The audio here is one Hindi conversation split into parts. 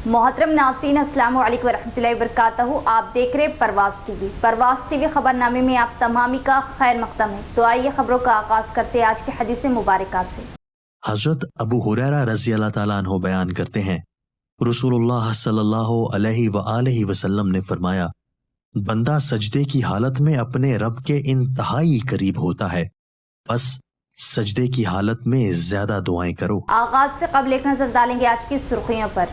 मोहतरम नाज़रीन, अस्सलामु अलैकुम वरहमतुल्लाहि वबरकातुहू। आप देख रहे परवाज़ टीवी खबरनामे में आप तमामी का खैर मक़दम है। तो आइए खबरों का आगाज करते हैं आज के हदीस मुबारकात से। हजरत अबू हुरैरा रज़ी अल्लाह ताला अन्हु बयान करते हैं, रसूलुल्लाह सल्लल्लाहु अलैहि वसल्लम ने फरमाया, बंदा सजदे की हालत में अपने रब के इंतहाई करीब होता है, बस सजदे की हालत में ज्यादा दुआएं करो। आगाज से कबल एक नजर डालेंगे आज की सुर्खियों पर।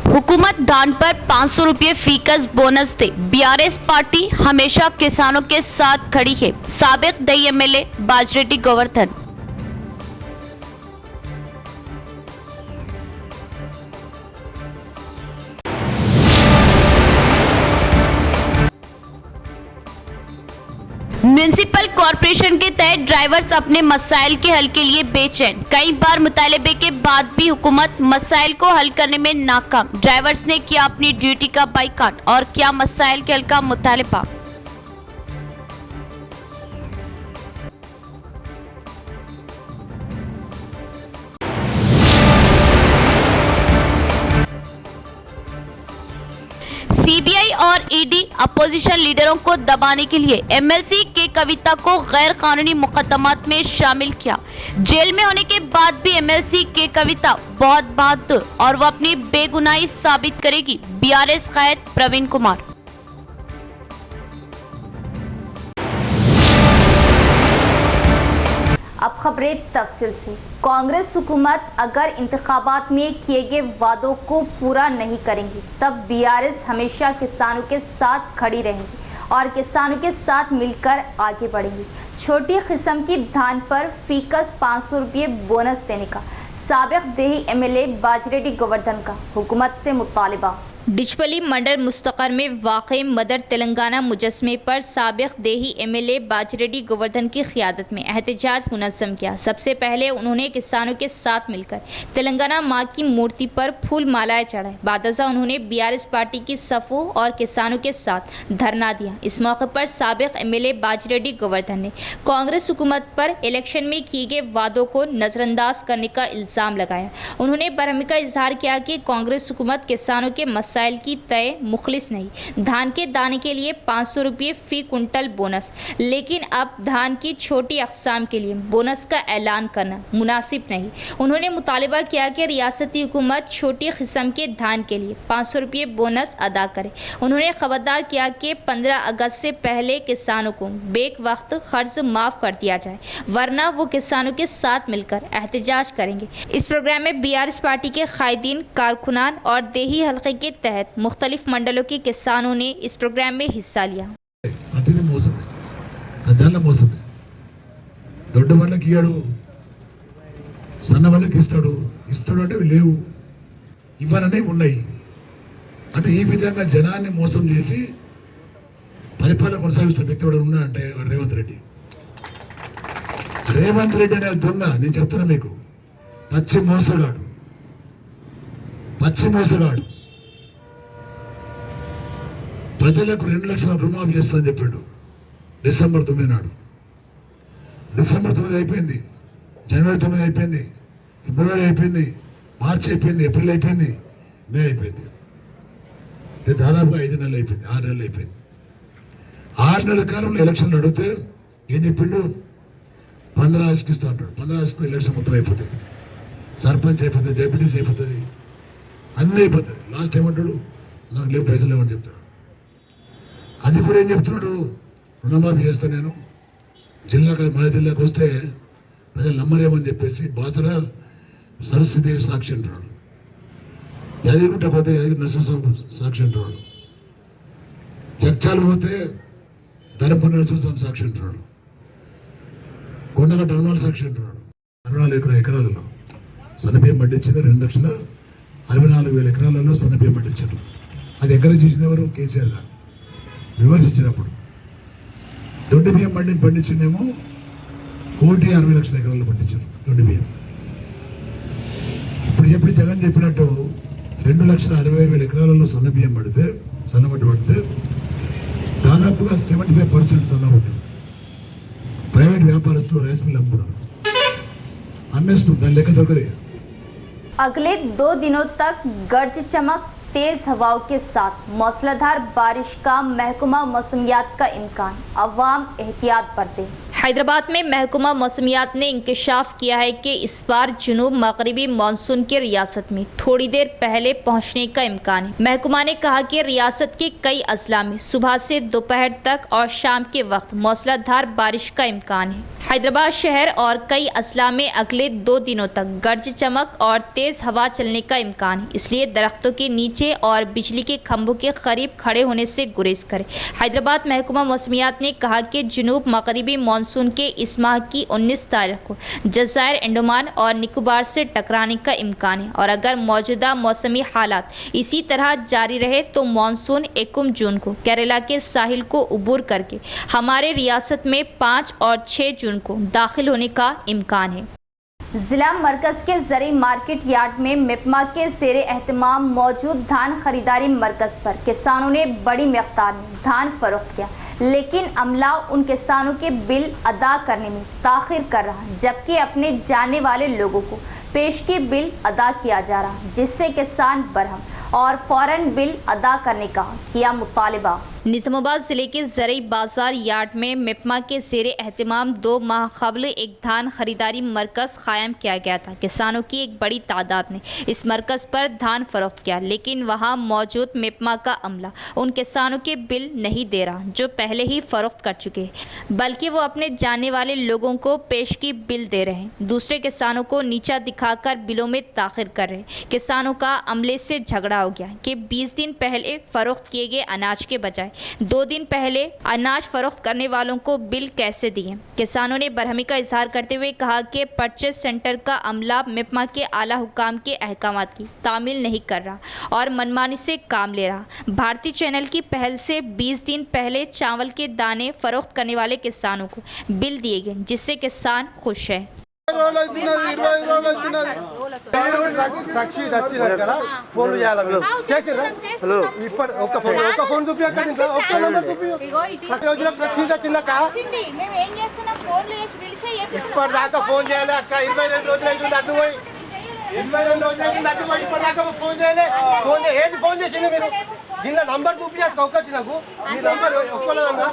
हुकूमत धान पर 500 रुपये फीकस बोनस दे, बीआरएस पार्टी हमेशा किसानों के साथ खड़ी है, साबिक दई एमएलए बाजरेड्डी गोवर्धन। म्यूनिसिपल कॉरपोरेशन के तहत ड्राइवर्स अपने मसाइल के हल के लिए बेचैन, कई बार मुतालबे के बाद भी हुकूमत मसाइल को हल करने में नाकाम। ड्राइवर्स ने किया अपनी ड्यूटी का बाइकाट और किया मसाइल के हल का मुतालबा। सीबीआई और ईडी अपोजिशन लीडरों को दबाने के लिए एमएलसी के कविता को गैर कानूनी मुकदमात में शामिल किया। जेल में होने के बाद भी एमएलसी के कविता बहुत बहादुर और वो अपनी बेगुनाही साबित करेगी, बीआरएस कायद प्रवीण कुमार। अब खबरें तफसील से। कांग्रेस हुकूमत अगर इंतखाबात में किए गए वादों को पूरा नहीं करेंगी तब बीआरएस हमेशा किसानों के साथ खड़ी रहेंगी और किसानों के साथ मिलकर आगे बढ़ेंगी। छोटी किस्म की धान पर फीकस 500 रुपये बोनस देने का साबिक देही एमएलए बाजरेड्डी गोवर्धन का हुकूमत से मुतालिबा। डिचपली मंडल मुस्तकर में वाक़ई मदर तेलंगाना मुजस्मे पर साबिक देही एमएलए बाजरेड्डी गोवर्धन की क़ियादत में एहतजाज मुनज़्ज़म किया। सबसे पहले उन्होंने किसानों के साथ मिलकर तेलंगाना माँ की मूर्ति पर फूल मालाएं चढ़ाए। बादशाह उन्होंने बीआरएस पार्टी की सफ़ों और किसानों के साथ धरना दिया। इस मौके पर साबिक एमएलए बाजरेड्डी गोवर्धन ने कांग्रेस हुकूमत पर इलेक्शन में किए गए वादों को नज़रअंदाज करने का इल्ज़ाम लगाया। उन्होंने बरहमी का इजहार किया कि कांग्रेस हुकूमत किसानों के मसाइल की तय मुखलिस नहीं। धान के दाने के लिए 500 रुपये फी कुंटल बोनस, लेकिन अब धान की छोटी अक़साम के लिए बोनस का ऐलान करना मुनासिब नहीं। उन्होंने मुतालिबा किया कि रियासती हुकूमत छोटी किस्म के धान के लिए 500 रुपये बोनस अदा करे। उन्होंने खबरदार किया कि 15 अगस्त से पहले किसानों को बेक वक्त कर्ज माफ़ कर दिया जाए, वरना वो किसानों के साथ मिलकर एहतजाज करेंगे। इस प्रोग्राम में बीआरएस पार्टी के कायदीन, कारकुनान और देही हल्के के तहत मुख्तलिफ मंडलों के किसानों ने इस प्रोग्राम में हिस्सा लिया। దొడ్డ వాళ్ళకి ఇయ్యాడు, సన్న వాళ్ళకి ఇస్తాడు అంటే లేవు, ఇవ్వాలనే ఉన్నాయి. అంటే ఈ విధంగా జనాన్ని మోసం చేసి పరిపాలన కొనసాగిస్తున్న వ్యక్తి కూడా ఉన్నా అంటే రేవంత్ రెడ్డి. రేవంత్ రెడ్డి అనే దొంగ, నేను చెప్తున్నా మీకు, పచ్చి మోసగాడు. ప్రజలకు 2 లక్షల రుణమాఫీ చేస్తా అని చెప్పాడు డిసెంబర్ 9 నాడు. డిసెంబర్ 9 అయిపోయింది, జనవరి 9 అయిపోయింది, ఫిబ్రవరి అయిపోయింది, మార్చి అయిపోయింది, ఏప్రిల్ అయిపోయింది, మే అయిపోయింది. దాదాపుగా 5 నెలలు అయిపోయింది, 6 నెలలు అయిపోయింది. 6 నెలల కాలంలో ఎలక్షన్లు అడిగితే ఏం చెప్పిండు? 15 ఆగస్టు ఇస్తా అంటాడు. 15 ఆగస్టు ఎలక్షన్ మొత్తం అయిపోతుంది, సర్పంచ్ అయిపోతుంది, జడ్పీటీసీ అయిపోతుంది, అన్నీ అయిపోతుంది. లాస్ట్ ఏమంటాడు? నాకు లేవు, పైసలు లేవని చెప్తాడు. అది కూడా ఏం చెప్తున్నాడు? రుణమాఫీ చేస్తా నేను, మన జిల్లాకు వస్తే ప్రజలు నమ్మరేమని చెప్పేసి బాసరా సరస్వతీదేవి సాక్షి అంటున్నాడు, యాదగిరిగుట్ట పోతే యాదగిరి నరసింహస్వామి సాక్షి అంటున్నాడు, చర్చాలు పోతే ధర్మపురి నరసింహస్వామి సాక్షి అంటున్నాడు, కొండగట్ట హనుమాన్ సాక్షి అంటున్నాడు. 64 ఎకరాలలో సన్నబియ్యం పండించింది. 2,64,000 ఎకరాలలో సన్నబియ్యం పండించారు. అది ఎక్కడ చూసింది ఎవరు? కేసీఆర్ గారు విమర్శించినప్పుడు. దొడ్డు బియ్యం పండించిందేమో 1,60,00,000 ఎకరాల్లో పండించారు దొడ్డు బియ్యం. ఇప్పుడు జగన్ చెప్పినట్టు 2,60,60,000 ఎకరాలలో సన్నబియ్యం సన్నబడ్డు పడితే దాదాపుగా 75% సన్నబడ్డు. ప్రైవేట్ వ్యాపారస్తులు రైస్ మిల్ అమ్ముకున్నారు, అమ్మేస్తున్నారు, దాని లెక్క దొరకదు. अगले 2 दिनों तक गर्ज चमक तेज हवाओं के साथ मूसलाधार बारिश का महकमा मौसमियात का इम्कान, अवाम एहतियात बरतें। हैदराबाद में महकमा मौसमियात ने इंकशाफ किया है कि इस बार जुनूब मगरिबी मानसून की रियासत में थोड़ी देर पहले पहुंचने का इम्कान है। महकमा ने कहा कि रियासत के कई अजला में सुबह से दोपहर तक और शाम के वक्त मूसलाधार बारिश का इम्कान है। हैदराबाद शहर और कई अजला में अगले 2 दिनों तक गर्ज चमक और तेज हवा चलने का इम्कान है, इसलिए दरख्तों के नीचे और बिजली के खंभों के करीब खड़े होने से गुरेज करें। हैदराबाद महकमा मौसमियात ने कहा कि जुनूब मगरिबी मानसून के इस माह की 19 तारीख को जज़ायर, अंडमान और निकोबार से टकराने का इम्कान है और अगर मौजूदा मौसमी हालात इसी तरह जारी रहे तो मानसून 1 जून को केरला के साहिल को उबूर करके हमारे रियासत में 5 और 6 जून को दाखिल होने का इम्कान है। जिला मरकज के जरी मार्केट यार्ड में मिपमा के ज़ेरे एहतमाम मौजूद धान खरीदारी मरकज पर किसानों ने बड़ी मिक़दार में धान फरोख्त किया, लेकिन अमला उन किसानों के बिल अदा करने में ताख़िर कर रहा, जबकि अपने जाने वाले लोगों को पेशगी बिल अदा किया जा रहा, जिससे किसान बरहम और फौरन बिल अदा करने का किया मुतालिबा। निज़ामाबाद ज़िले के ज़रई बाज़ार यार्ड में मिपमा के ज़ेरे एहतमाम 2 माह क़ब्ल एक धान खरीदारी मरकज़ क़ायम किया गया था। किसानों की एक बड़ी तादाद ने इस मरकज़ पर धान फ़रोख्त किया, लेकिन वहाँ मौजूद मिपमा का अमला उन किसानों के बिल नहीं दे रहा जो पहले ही फ़रोख्त कर चुके हैं, बल्कि वो अपने जाने वाले लोगों को पेशगी बिल दे रहे हैं। दूसरे किसानों को नीचा दिखाकर बिलों में ताख़िर कर रहे हैं। किसानों का अमले से झगड़ा हो गया कि 20 दिन पहले फ़रोख्त किए गए अनाज के बजाय 2 दिन पहले अनाज फरोख्त करने वालों को बिल कैसे दिए। किसानों ने बरहमी का इजहार करते हुए कहा कि परचेज सेंटर का अमला मिपमा के आला हुकाम के अहकामात की तामील नहीं कर रहा और मनमानी से काम ले रहा। भारतीय चैनल की पहल से 20 दिन पहले चावल के दाने फरोख्त करने वाले किसानों को बिल दिए गए, जिससे किसान खुश है। ఫోన్ చేయాలి మీరు చేసిరా ఇప్పుడు ఒక ఫోన్ చూపి అక్కడ ఒక నెంబర్ చూపి ప్రతి రోజు ప్రక్షీట్ వచ్చిందక్క ఇప్పటిదాకా ఫోన్ చేయాలి అక్క 22 రోజులు అవుతుంది అడ్డు పోయి 22 రోజులు అవుతుంది అడ్డు పోయి ఇప్పటిదాకా ఫోన్ చేయలే ఏది ఫోన్ చేసింది మీరు దీనిలో నంబర్ చూపి అక్క ఒకటి నాకు మీ నంబర్ ఒక్కలేదన్నా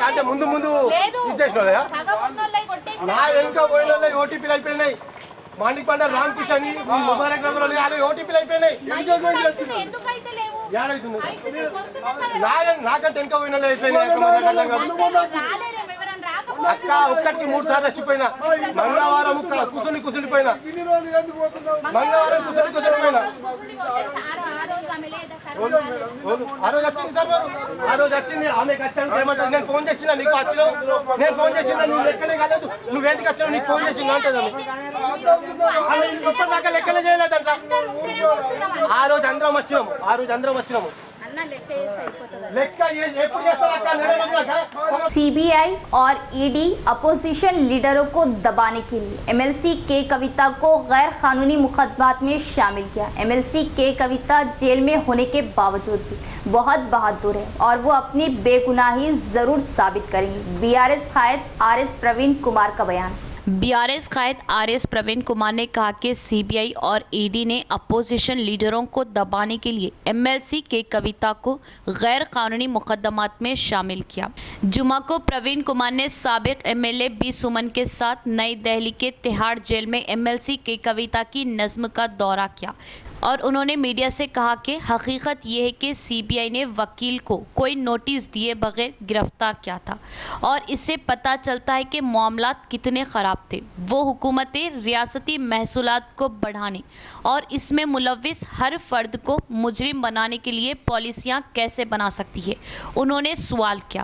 అంటే ముందు ఇచ్చేసిన నా ఇంకా పోయిన ఓటీపీలు అయిపోయినాయి మాండిక్ పండ రామ్ కిషన్ ముబారక్ నగర్ ఓటీపీలు అయిపోయినాయి నాకంటే ఇంకా పోయిన అయిపోయినాయి అక్క ఒక్కటికి 3 సార్లు వచ్చిపోయినా మంగళవారం కుసులిపోయినా మంగళవారం కుసులిపోయినా ఆ రోజు వచ్చింది సార్ ఆ రోజు వచ్చింది ఆమెకు వచ్చాను ఏమంటారు నేను ఫోన్ చేసిన నీకు వచ్చినావు నేను ఫోన్ చేసిన నువ్వు లెక్కనే కాలేదు నువ్వేంటికి వచ్చావు నీకు ఫోన్ చేసింది అంటది ఆమె ఇప్పటిదాకా లెక్కనే చేయలేదంట ఆ రోజు అందరం వచ్చినాము सीबीआई और ईडी अपोजिशन लीडरों को दबाने के लिए एमएलसी के कविता को गैर कानूनी मुकदमात में शामिल किया। एमएलसी के कविता जेल में होने के बावजूद भी बहुत बहादुर है और वो अपनी बेगुनाही जरूर साबित करेंगे। बीआरएस कायद आरएस प्रवीण कुमार का बयान। बीआरएस कायद आरएस प्रवीण कुमार ने कहा कि सीबीआई और ईडी ने अपोजिशन लीडरों को दबाने के लिए एमएलसी के कविता को गैर कानूनी मुकदमात में शामिल किया। जुमा को प्रवीण कुमार ने साबिक एमएलए बी सुमन के साथ नई दिल्ली के तिहाड़ जेल में एमएलसी के कविता की नज़्म का दौरा किया और उन्होंने मीडिया से कहा कि हकीकत यह है कि सीबीआई ने वकील को कोई नोटिस दिए बगैर गिरफ्तार किया था और इससे पता चलता है कि मामलात कितने ख़राब थे। वो हुकूमतें रियासती महसूलात को बढ़ाने और इसमें मुलविस हर फर्द को मुजरिम बनाने के लिए पॉलिसियाँ कैसे बना सकती है, उन्होंने सवाल किया।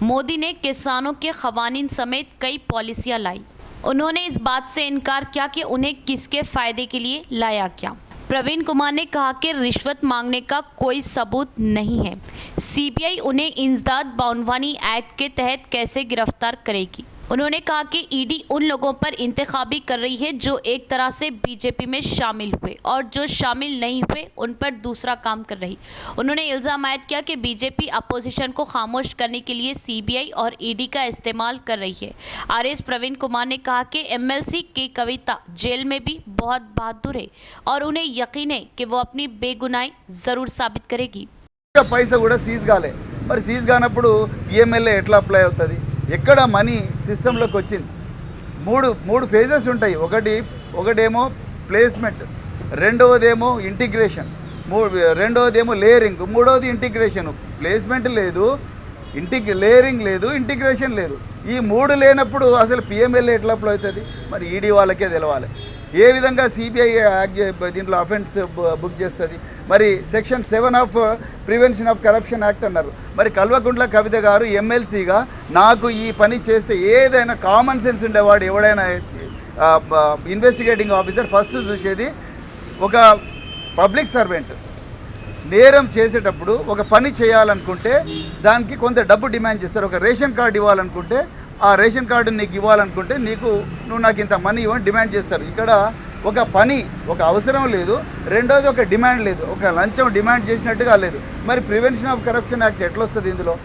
मोदी ने किसानों के क़वानीन समेत कई पॉलिसियाँ लाई। उन्होंने इस बात से इनकार किया कि उन्हें किसके फ़ायदे के लिए लाया गया। प्रवीण कुमार ने कहा कि रिश्वत मांगने का कोई सबूत नहीं है। सीबीआई उन्हें इंसदाद बाउनवानी एक्ट के तहत कैसे गिरफ्तार करेगी। उन्होंने कहा कि ईडी उन लोगों पर इंतखाबी कर रही है जो एक तरह से बीजेपी में शामिल हुए और जो शामिल नहीं हुए उन पर दूसरा काम कर रही। उन्होंने इल्ज़ाम आयद किया कि बीजेपी अपोजिशन को खामोश करने के लिए सीबीआई और ईडी का इस्तेमाल कर रही है। आरएस प्रवीण कुमार ने कहा कि एमएलसी की कविता जेल में भी बहुत बहादुर है और उन्हें यकीन है कि वो अपनी बेगुनाही ज़रूर साबित करेगी। పైసా కూడా సీజ్ కాలే, మరి సీజ్ కానప్పుడు ఈఎంఎల్ఏ ఎట్లా అప్లై అవుతుంది? ఎక్కడ మనీ సిస్టంలోకి వచ్చింది? మూడు ఫేజెస్ ఉంటాయి. ఒకటేమో ప్లేస్మెంట్, రెండవదేమో ఇంటిగ్రేషన్, రెండవదేమో లేయరింగ్, మూడవది ఇంటిగ్రేషన్. ప్లేస్మెంట్ లేదు, లేయరింగ్ లేదు, ఇంటిగ్రేషన్ లేదు. ఈ మూడు లేనప్పుడు అసలు పిఎంఎల్ఏ ఎట్లా అప్లై అవుతుంది? మరి ఈడీ వాళ్ళకే తెలవాలి ఏ విధంగా సిబిఐ దీంట్లో అఫెన్స్ బుక్ చేస్తుంది. మరి section 7 of prevention of corruption act అన్నారు. మరి కల్వకుంట్ల కవిత గారు ఎమ్మెల్సీగా నాకు ఈ పని చేస్తే ఏదైనా కామన్ సెన్స్ ఉండేవాడు ఎవడైనా ఇన్వెస్టిగేటింగ్ ఆఫీసర్ ఫస్ట్ చూసేది ఒక పబ్లిక్ సర్వెంట్ నేరం చేసేటప్పుడు ఒక పని చేయాలనుకుంటే దానికి కొంత డబ్బు డిమాండ్ చేస్తారు. ఒక రేషన్ కార్డు ఇవ్వాలనుకుంటే ఆ రేషన్ కార్డు నీకు ఇవ్వాలనుకుంటే నువ్వు నాకు ఇంత మనీ ఇవ్వని డిమాండ్ చేస్తారు. ఇక్కడ ఒక పని ఒక అవసరం లేదు, రెండోది ఒక డిమాండ్ లేదు, ఒక లంచం డిమాండ్ చేసినట్టుగా లేదు. మరి ప్రివెన్షన్ ఆఫ్ కరప్షన్ యాక్ట్ ఎట్లా వస్తుంది? ఇందులో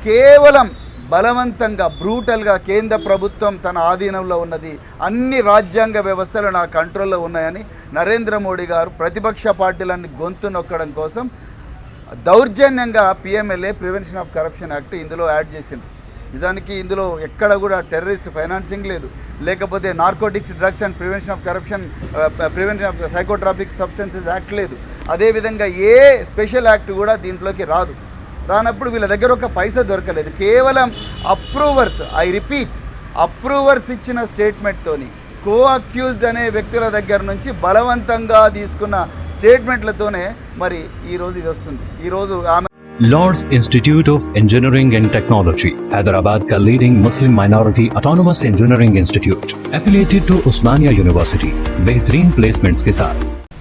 కేవలం బలవంతంగా బ్రూటల్గా కేంద్ర ప్రభుత్వం తన ఆధీనంలో ఉన్నది, అన్ని రాజ్యాంగ వ్యవస్థలు నా కంట్రోల్లో ఉన్నాయని నరేంద్ర మోడీ గారు ప్రతిపక్ష పార్టీలన్నీ గొంతు నొక్కడం కోసం దౌర్జన్యంగా PMLA prevention of corruption act ఇందులో యాడ్ చేసింది. నిజానికి ఇందులో ఎక్కడ కూడా టెర్రరిస్ట్ ఫైనాన్సింగ్ లేదు, లేకపోతే narcotics drugs and prevention of corruption prevention of psychotropic substances act లేదు. అదేవిధంగా ఏ స్పెషల్ యాక్ట్ కూడా దీంట్లోకి రానప్పుడు వీళ్ళ దగ్గర ఒక పైసా దొరకలేదు. కేవలం అప్రూవర్స్, ఐ రిపీట్, అప్రూవర్స్ ఇచ్చిన స్టేట్మెంట్తోని కో అక్యూజ్డ్ అనే వ్యక్తుల దగ్గర నుంచి బలవంతంగా తీసుకున్న స్టేట్మెంట్లతోనే మరి ఈరోజు ఇది వస్తుంది. ఈరోజు ఆమె Lord's Institute of Engineering and Technology, Hyderabad का leading Muslim minority autonomous engineering institute, affiliated to Osmania University, बेहतरीन प्लेसमेंट्स के साथ।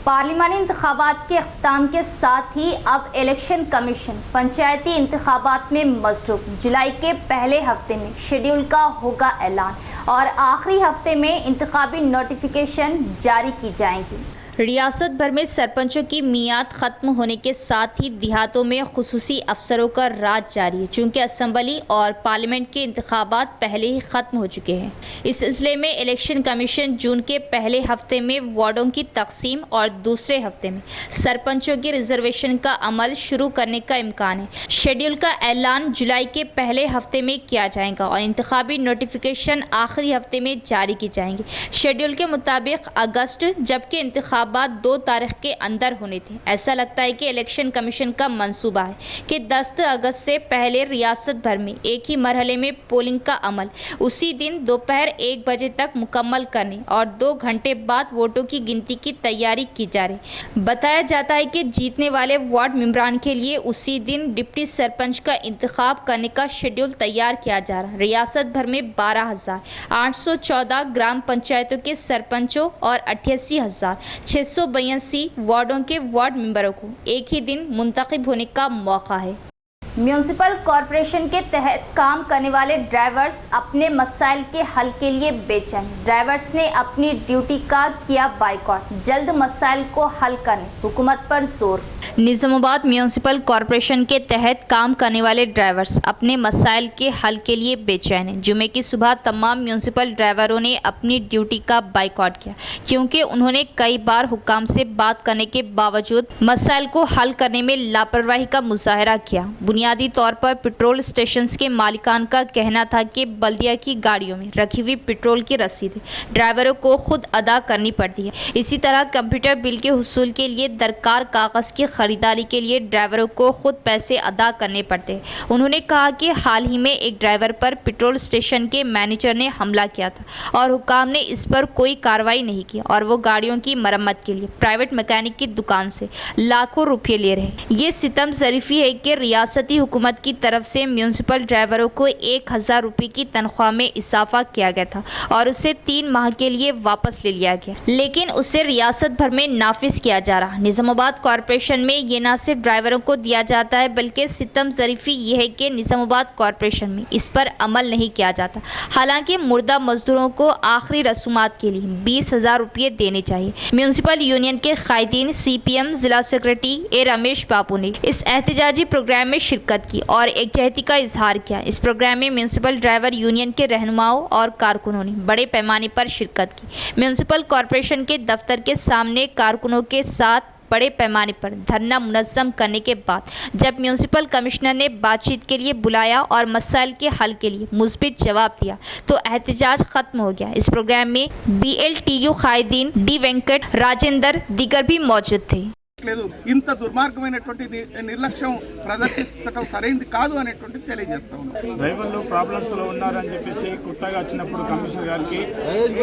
पार्लिमानी इंतखाबात के अख्ताम के साथ ही अब इलेक्शन कमीशन पंचायती इंतखाबात में मसरूफ। जुलाई के पहले हफ्ते में शेड्यूल का होगा ऐलान और आखिरी हफ्ते में इंतखाबी नोटिफिकेशन जारी की जाएंगी। रियासत भर में सरपंचों की मियाद ख़त्म होने के साथ ही देहातों में खुसूसी अफसरों का राज जारी है, चूँकि असम्बली और पार्लियामेंट के इंतखाबात पहले ही ख़त्म हो चुके हैं। इस सिलसिले में इलेक्शन कमीशन जून के पहले हफ्ते में वार्डों की तकसीम और दूसरे हफ्ते में सरपंचों की रिजर्वेशन का अमल शुरू करने का इम्कान है। शेड्यूल का ऐलान जुलाई के पहले हफ्ते में किया जाएगा और इंतखाबी नोटिफिकेशन आखिरी हफ्ते में जारी की जाएंगी। शेड्यूल के मुताबिक अगस्त, जबकि इंतखाबात 2 तारीख के अंदर होने थे। ऐसा लगता है कि इलेक्शन कमीशन का मंसूबा है कि 10 अगस्त से पहले रियासत भर में एक ही मरहले में पोलिंग का अमल उसी दिन दोपहर 1 बजे तक मुकम्मल करने और 2 घंटे बाद वोटों की गिनती की तैयारी की जा रही। बताया जाता है कि जीतने वाले वार्ड मेंबरान के लिए उसी दिन डिप्टी सरपंच का इंतखाब करने का शेड्यूल तैयार किया जा रहा है। रियासत भर में 12,814 ग्राम पंचायतों के सरपंचों और 88,682 वार्डों के वार्ड मेंबरों को एक ही दिन मुंतखब होने का मौका है। म्यूनिसिपल कॉरपोरेशन के तहत काम करने वाले ड्राइवर्स अपने मसाइल के हल के लिए बेचैन। ड्राइवर्स ने अपनी ड्यूटी का किया बाइकॉट, जल्द मसाइल को हल करने हुकूमत पर जोर। निजामाबाद म्यूनिसिपल कॉरपोरेशन के तहत काम करने वाले ड्राइवर्स अपने मसाइल के हल के लिए बेचैन हैं। जुमे की सुबह तमाम म्यूनिसिपल ड्राइवरों ने अपनी ड्यूटी का बाइकॉट किया, क्योंकि उन्होंने कई बार हुक्काम से बात करने के बावजूद मसाइल को हल करने में लापरवाही का मुजाहरा किया। बुनियादी तौर पर पेट्रोल स्टेशन के मालिकान का कहना था कि बल्दिया की गाड़ियों में रखी हुई पेट्रोल की रसीद ड्राइवरों को खुद अदा करनी पड़ती है। इसी तरह कंप्यूटर बिल के हुसूल के लिए दरकार कागज़ की खरीदारी के लिए ड्राइवरों को खुद पैसे अदा करने पड़ते हैं। उन्होंने कहा कि हाल ही में एक ड्राइवर पर पेट्रोल स्टेशन के मैनेजर ने हमला किया था और हुक्काम ने इस पर कोई कार्रवाई नहीं की और वो गाड़ियों की मरम्मत के लिए प्राइवेट मैकेनिक की दुकान से लाखों रुपये ले रहे। ये सितम ज़रीफ़ी है कि रियासती चलती हुकूमत की तरफ से म्यूनसिपल ड्राइवरों को 1000 रुपये की तनख्वाह में इजाफा किया गया था और उसे 3 माह के लिए वापस ले लिया गया, लेकिन उसे रियासत भर में नाफिज किया जा रहा। निज़ामाबाद कॉरपोरेशन में ये न सिर्फ ड्राइवरों को दिया जाता है बल्कि सितम ज़रीफ़ी ये है कि निज़ामाबाद कॉरपोरेशन में इस पर अमल नहीं किया जाता। हालांकि मुर्दा मजदूरों को आखिरी रसूमात के लिए 20,000 रुपये देने चाहिए। म्यूनसिपल यूनियन के कायदीन CPM जिला सेक्रेटरी ए रमेश बाबू ने इस एहतजाजी प्रोग्राम में शिरकत की और एकजहती का इजहार किया। इस प्रोग्राम में म्यूनसिपल ड्राइवर यूनियन के रहनुमाओं और कारकुनों ने बड़े पैमाने पर शिरकत की। म्यूनसिपल कॉरपोरेशन के दफ्तर के सामने कारकुनों के साथ बड़े पैमाने पर धरना मुनज़्ज़म करने के बाद जब म्यूनसिपल कमिश्नर ने बातचीत के लिए बुलाया और मसाइल के हल के लिए मुस्बित जवाब दिया तो एहतजाज खत्म हो गया। इस प्रोग्राम में BLTU कायदीन D वेंकट राजेंदर दीगर भी मौजूद थे। లేదు ఇంత దుర్మార్గమైనటువంటి నిర్లక్ష్యం ప్రదర్శించడం సరైనది కాదు అనేటువంటిది తెలియజేస్తా ఉన్నాం. డ్రైవర్లు ప్రాబ్లమ్స్లో ఉన్నారని చెప్పేసి కొత్తగా వచ్చినప్పుడు కమిషనర్ గారికి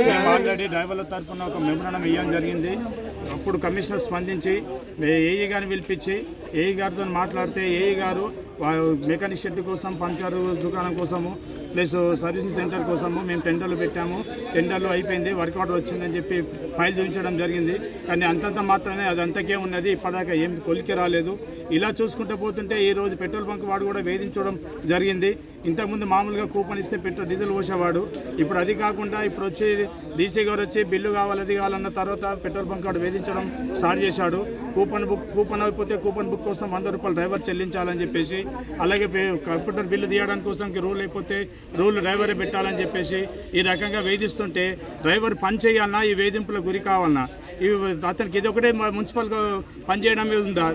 మేము ఆల్రెడీ డ్రైవర్ల తరఫున ఒక మెమోరాండం ఇవ్వడం జరిగింది. అప్పుడు కమిషనర్ స్పందించి ఏఈ గారిని పిలిపించి ఏఈ గారితో మాట్లాడితే ఏఈ గారు మెకానిక్ షెడ్ కోసం, పంచర్ దుకాణం కోసము ప్లస్ సర్వీసింగ్ సెంటర్ కోసము మేము టెండర్లు పెట్టాము. టెండర్లు అయిపోయింది, వర్క్ ఆర్డర్ వచ్చిందని చెప్పి ఫైల్ చూపించడం జరిగింది. కానీ అంతంత మాత్రమే అది అంతకే ఉన్నది, ఇప్పటిదాకా ఏం కొలికి రాలేదు. ఇలా చూసుకుంటూ పోతుంటే ఈరోజు పెట్రోల్ బంక్ వాడు కూడా వేధించడం జరిగింది. ఇంతకుముందు మామూలుగా కూపన్ ఇస్తే డీజిల్ పోసేవాడు. ఇప్పుడు అది కాకుండా ఇప్పుడు వచ్చి డీసీ గారు వచ్చి బిల్లు కావాలి అది కావాలన్న తర్వాత పెట్రోల్ బంక్ వాడు వేధించడం స్టార్ట్ చేశాడు. కూపన్ అయిపోతే కూపన్ బుక్ కోసం 100 రూపాయలు డ్రైవర్ చెల్లించాలని చెప్పేసి, అలాగే కంప్యూటర్ బిల్లు తీయడానికి కోసం రూల్ అయిపోతే రూల్ డ్రైవరే పెట్టాలని చెప్పేసి ఈ రకంగా వేధిస్తుంటే డ్రైవర్ పని చేయాలన్నా ఈ వేధింపులకు గురి కావాలన్నా అతనికి ఇది ఒకటే మున్సిపల్గా పనిచేయడం మీద ఉందా?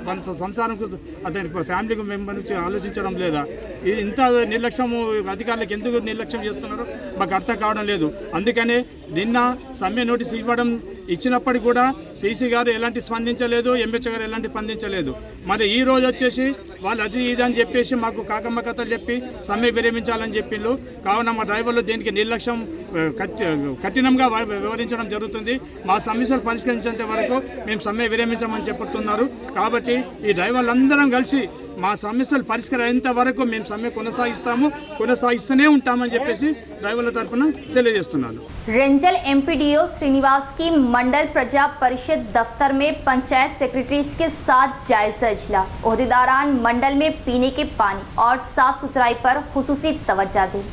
సంసారం అతని ఫ్యామిలీ మెంబర్ నుంచి ఆలోచించడం లేదా? ఇది ఇంత నిర్లక్ష్యం అధికారులకు ఎందుకు నిర్లక్ష్యం చేస్తున్నారో మాకు అర్థం కావడం లేదు. అందుకనే నిన్న సమ్మె నోటీస్ ఇచ్చినప్పటికీ కూడా సీసీ గారు ఎలాంటి స్పందించలేదు, ఎంహెచ్ గారు ఎలాంటి స్పందించలేదు. మరి ఈ రోజు వచ్చేసి వాళ్ళు అది ఇది అని చెప్పేసి మాకు కాకమ్మ కథలు చెప్పి సమ్మె విరమించాలని చెప్పిండ్రు. కావున మా డ్రైవర్లు దీనికి నిర్లక్ష్యం కఠినంగా వివరించడం జరుగుతుంది. మా సమస్యలు పరిష్కరించేంత వరకు మేము సమ్మె విరమించమని చెప్తున్నారు. కాబట్టి ఈ డ్రైవర్లందరం కలిసి మా సమస్యలు పరిష్కరించేంత వరకు మేము సమ్మె కొనసాగిస్తూనే ఉంటామని చెప్పేసి డ్రైవర్ల తరఫున తెలియజేస్తున్నాను. रेंजल MPDO श्रीनिवास की मंडल प्रजा परिषद दफ्तर में पंचायत सेक्रेटरीज के साथ जायजा इजलास। ओहदेदारान मंडल में पीने के पानी और साफ सुथराई पर खुसूसी तवज्जो दी।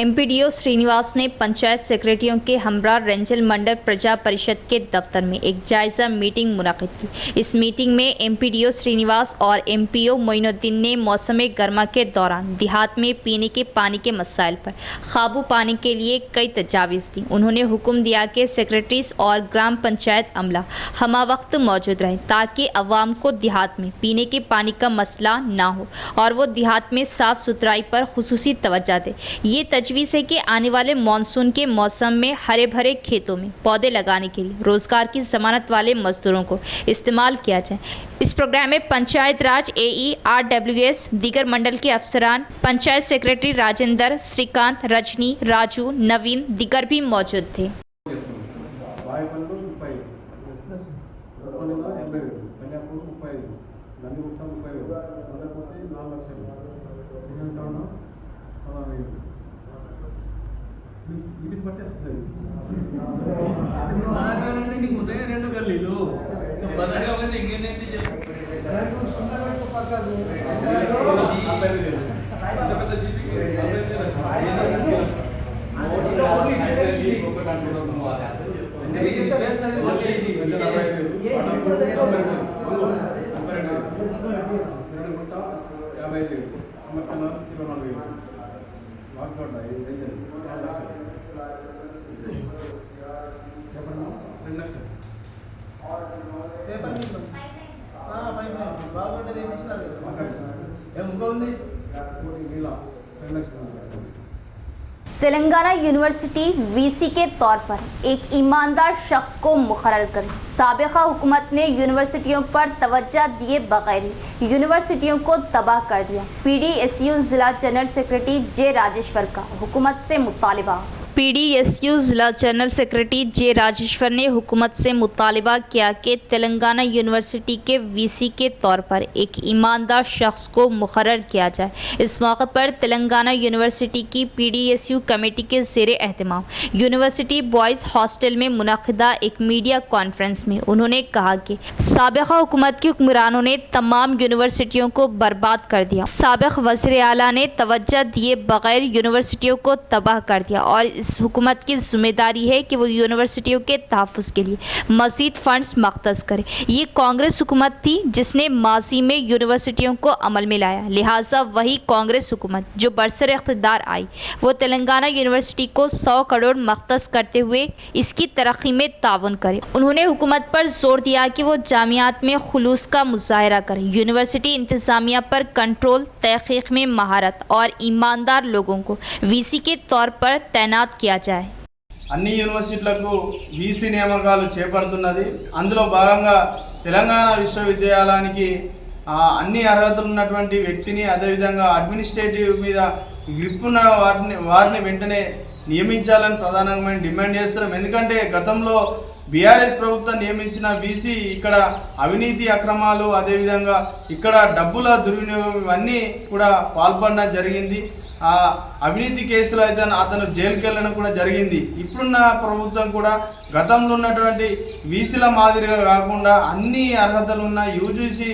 MPDO श्रीनिवास ने पंचायत सेक्रेटरियों के हमरा रेंजल मंडल प्रजा परिषद के दफ्तर में एक जायजा मीटिंग मुनक़िद की। इस मीटिंग में MPDO श्रीनिवास और MPO मोइनुद्दीन ने मौसम गर्मा के दौरान देहात में पीने के पानी के मसाइल पर काबू पाने के लिए कई तजावीज़ दी। उन्होंने हुक्म दिया कि सेक्रेटरीज और ग्राम पंचायत अमला हमा वक्त मौजूद रहे ताकि अवाम को देहात में पीने के पानी का मसला ना हो और वो देहात में साफ़ सुथराई पर खुसूसी तवज्जो दे। ये तजवीज़ है कि आने वाले मानसून के मौसम में हरे भरे खेतों में पौधे लगाने के लिए रोज़गार की ज़मानत वाले मजदूरों को इस्तेमाल किया जाए। इस प्रोग्राम में पंचायत राज AE RWS, दीगर मंडल के अफसरान, पंचायत सेक्रेटरी राजेंद्र, श्रीकांत, रजनी, राजू, नवीन दीगर भी मौजूद थे। तेलंगाना यूनिवर्सिटी VC के तौर पर एक ईमानदार शख्स को मुकर्रर करें। साबिका हुकूमत ने यूनिवर्सिटियों पर तवज्जो दिए बगैर यूनिवर्सिटियों को तबाह कर दिया। PDSU जिला जनरल सेक्रेटरी J राजेश्वर का हुकूमत से मुतालिबा। पीडीएसयू जिला जनरल सेक्रेटरी जे राजेश्वर ने हुकूमत से मुतालिबा किया कि तेलंगाना यूनिवर्सिटी के वीसी के तौर पर एक ईमानदार शख्स को मुकर्रर किया जाए। इस मौके पर तेलंगाना यूनिवर्सिटी की पीडीएसयू कमेटी के ज़ेरे एहतमाम यूनिवर्सिटी बॉयज़ हॉस्टल में मुनक़िदा एक मीडिया कॉन्फ्रेंस में उन्होंने कहा कि साबिक़ा हुकूमत के हुक्मरानों ने तमाम यूनिवर्सिटियों को बर्बाद कर दिया। साबिक़ वज़ीर आला ने तवज्जो दिए बगैर यूनिवर्सिटियों को तबाह कर दिया और इस हुकूमत की जिम्मेदारी है कि वो यूनिवर्सिटियों के तहफ़्फ़ुज़ के लिए मज़ीद फ़ंड्स मख्तस करे। ये कांग्रेस हुकूमत थी जिसने माजी में यूनिवर्सिटियों को अमल में लाया, लिहाजा वही कांग्रेस हुकूमत जो बरसर इक़्तिदार आई वो तेलंगाना यूनिवर्सिटी को 100 करोड़ मख्तस करते हुए इसकी तरक्की में ताउन करे। उन्होंने हुकूमत पर जोर दिया कि वो जामियात में खुलूस का मुजाहरा करे, यूनिवर्सिटी इंतज़ामिया पर कंट्रोल, तहक़ीक़ में महारत और ईमानदार लोगों को वीसी के तौर पर तैनात किया जाए। అన్ని యూనివర్సిటీలకు వీసీ నియామకాలు చేపడుతున్నది। అందులో భాగంగా తెలంగాణ విశ్వవిద్యాలయానికి అన్ని అర్హతలు ఉన్నటువంటి వ్యక్తిని అదేవిధంగా అడ్మినిస్ట్రేటివ్ మీద గ్రిప్ ఉన్న వారిని వెంటనే నియమించాలని ప్రధానంగా డిమాండ్ చేస్తున్నాం। ఎందుకంటే గతంలో బీఆర్ఎస్ ప్రభుత్వం నియమించిన వీసీ ఇక్కడ అవినీతి అక్రమాలు అదేవిధంగా ఇక్కడ డబ్బుల దుర్వినియోగం ఇవన్నీ కూడా పాల్పడడం జరిగింది। ఆ అవినీతి కేసులో అయితే అతను జైలుకి వెళ్ళడం కూడా జరిగింది। ఇప్పుడున్న ప్రభుత్వం కూడా గతంలో ఉన్నటువంటి వీసీల మాదిరిగా కాకుండా అన్ని అర్హతలు ఉన్న యూజీసీ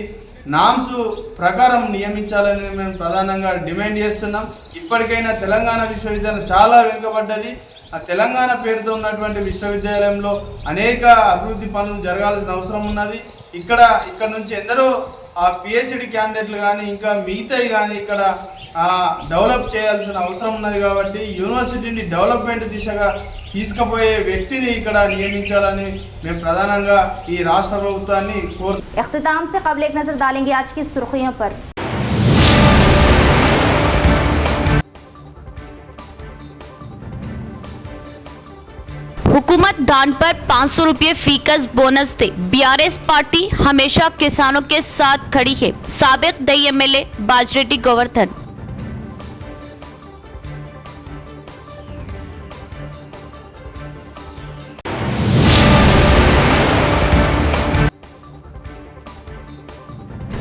నామ్స్ ప్రకారం నియమించాలని మేము ప్రధానంగా డిమాండ్ చేస్తున్నాం। ఇప్పటికైనా తెలంగాణ విశ్వవిద్యాలయం చాలా వెనుకబడ్డది। ఆ తెలంగాణ పేరుతో ఉన్నటువంటి విశ్వవిద్యాలయంలో అనేక అభివృద్ధి పనులు జరగాల్సిన అవసరం ఉన్నది। ఇక్కడ నుంచి ఎందరో పిహెచ్డి క్యాండిడేట్లు కానీ ఇంకా మిగతాయి కానీ ఇక్కడ డెవలప్ చేయాల్సిన అవసరం ఉన్నది। కాబట్టి యూనివర్సిటీని డెవలప్మెంట్ దిశగా తీసుకుపోయే వ్యక్తిని ఇక్కడ నియమించాలని మేము ప్రధానంగా ఈ రాష్ట్ర ప్రభుత్వాన్ని కోరుతున్నాం। इख्तिताम से क़ब्ल एक नज़र डालेंगे आज की सुर्खियों पर। हुकूमत दान पर 500 रुपये फीकस बोनस दे, बीआरएस पार्टी हमेशा किसानों के साथ खड़ी है। साबिक दई एमएलए बाजरेड्डी गोवर्धन।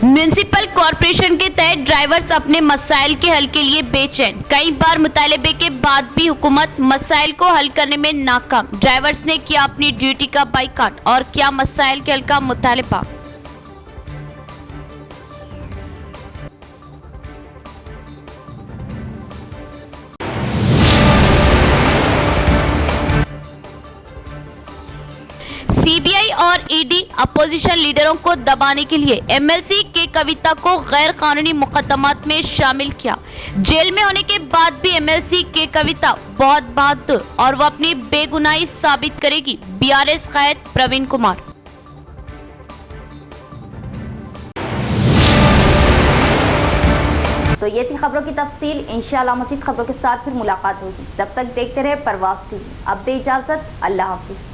म्यूनिसिपल कॉरपोरेशन के तहत ड्राइवर्स अपने मसाइल के हल के लिए बेचैन। कई बार मुतालबे के बाद भी हुकूमत मसाइल को हल करने में नाकाम। ड्राइवर्स ने किया अपनी ड्यूटी का बाइकाट और किया मसाइल के हल का मुतालबा। सीबीआई और ईडी अपोजिशन लीडरों को दबाने के लिए एमएलसी के कविता को गैर कानूनी मुकदमात में शामिल किया। जेल में होने के बाद भी एमएलसी के कविता बहुत बहादुर और वो अपनी बेगुनाही साबित करेगी। बीआरएस कायद प्रवीण कुमार। तो ये थी खबरों की तफसील। इंशाअल्लाह मज़ीद खबरों के साथ फिर मुलाकात होगी। तब तक देखते रहे परवाज़ टीवी। अब दे इजाज़त, अल्लाह हाफिज़।